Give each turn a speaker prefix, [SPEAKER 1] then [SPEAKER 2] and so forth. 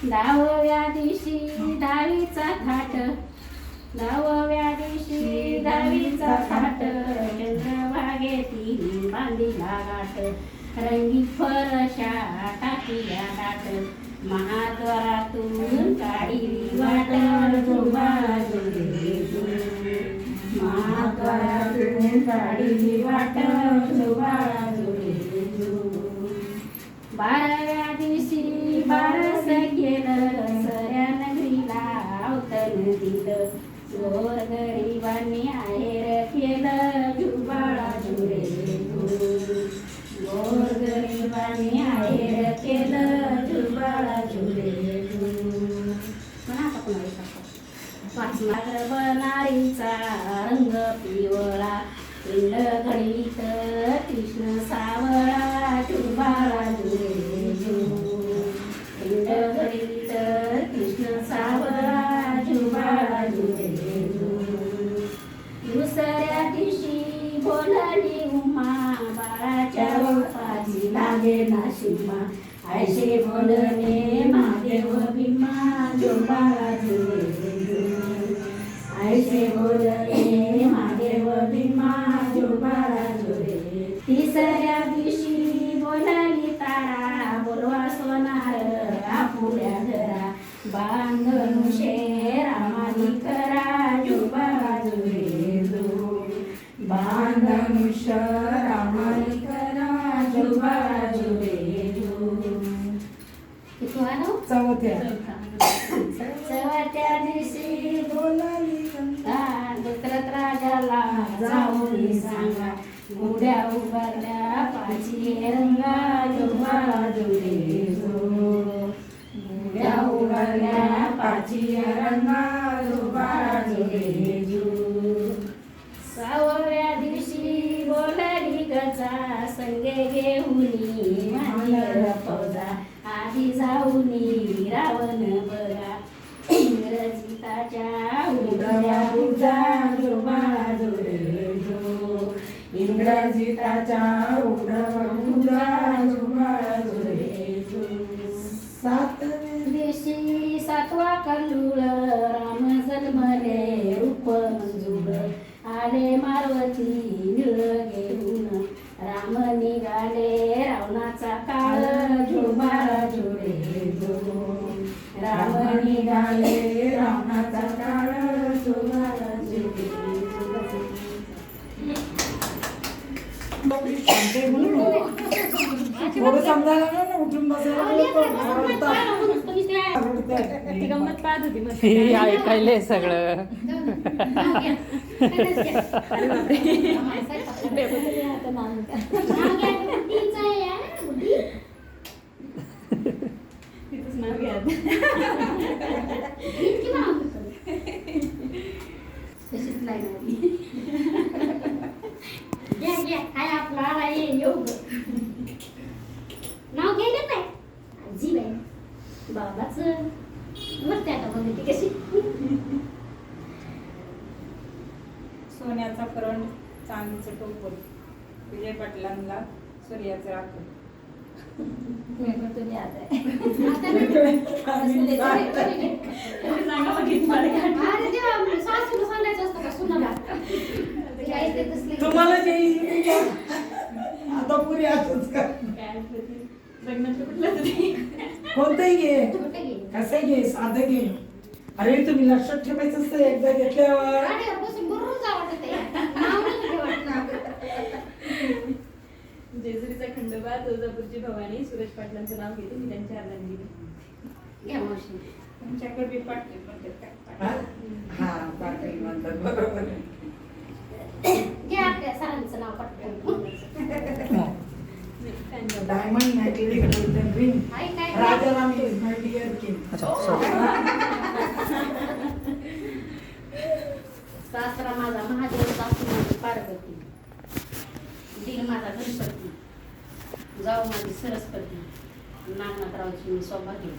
[SPEAKER 1] दहाव्या दिवशी दहावीचा थाट, दहाव्या दिवशी दहावीचा थाट, चंद्रभागेती बांधिला गाठ, रंगीत फरशा टाकिल्या दाट, महाद्वारातून काढिली वाट, झुबाजुरे महाद्वारातून काढिली वाट, झुबाजुरे. 12व्या दिवशी बारस केलं, सऱ्या नगरीला अवतन दिलं, चोर गरिबांनी आहेर केलं, झुबाजुरे चोर गरिबांनी आहेर केलं, झुबाजुरे. पाचमात्र बनारीचा रंग पिवळा, पिंड घडीत कृष्ण सावळा, झुबाजुरे पिंड घडीत कृष्ण सावळा, झुबाजुरे. दुसऱ्या दिवशी बोलाली उमा, बाळाच्या बापाची लागे ना शिमा, ऐसे बोलणे महादेव भीमा, झुबाजुरे ऐसे बोलणे महादेव भीमा, झुबाजुरे. तिसऱ्या दिवशी बोलाली तारा, बोलवा सोनार आपुल्या घरा, बांधनुशे रामानी करा, झुबाजुरे बांधनुष रामानी करा, झुबाजुरे. चौथ्या दिवशी बोलाली दशरथ राजाला जाऊन सांगा, मुड्या उभारल्या पाची रंगा, झुबाजुरे मुड्या उभारल्या पाची रंगा, झुबाजुरे. 6व्या दिवशी बोलाली गजा, संगे घेऊनी मांडर फौजा, आधी जाऊनी रावण बघा, इंग्रजीताच्या उडव्या उजा, झुबाजुरे इंग्रजीताच्या उडव्या उजा, झुबाजुरे. 7व्या दिवशी 7वा कंदुळ, राम जन्मले रूप मंजूळ, आले मारवती निळ घेऊन, राम निघाले रावणाचा काळ, झुबाजुरे राम निघाले रावणाचा काळ, झुबाजुरे.
[SPEAKER 2] थोडं समजायला ना, उठून बसायला
[SPEAKER 1] गंमत पाहत होती मस्त.
[SPEAKER 3] ऐकायलंय सगळं.
[SPEAKER 1] नाव घ्यायला नाही आजी बाई बाबाच मग त्या बघते कशी.
[SPEAKER 2] सोन्याचा करंट, चांदीचं टोपण, विजय पाटलांना सूर्याचं राखण. तुम्हाला जे आता पुरी असंच का, कोणतंही घे, कसं घे, साधं घे. अरे तुम्ही लक्षात ठेवायचं असतं एकदा घेतल्यावर.
[SPEAKER 4] जेजुरीचा खंडोबा, तुळजापूरची भवानी, सुरेश पाटलांचं नाव घेते मी त्यांच्या आनंदी दिली.
[SPEAKER 2] तुमच्याकडे बी पाटली म्हणतात. हा पाटली म्हणतात, बरोबर. Diamond necklace ring, Rajaram is my dear king.
[SPEAKER 1] सासरा माझा महादेव, सासू माझी पार्वती, दीर माझा गणपती, जाऊ माझी सरस्वती, नागनाथरावची मी सौभाग्य.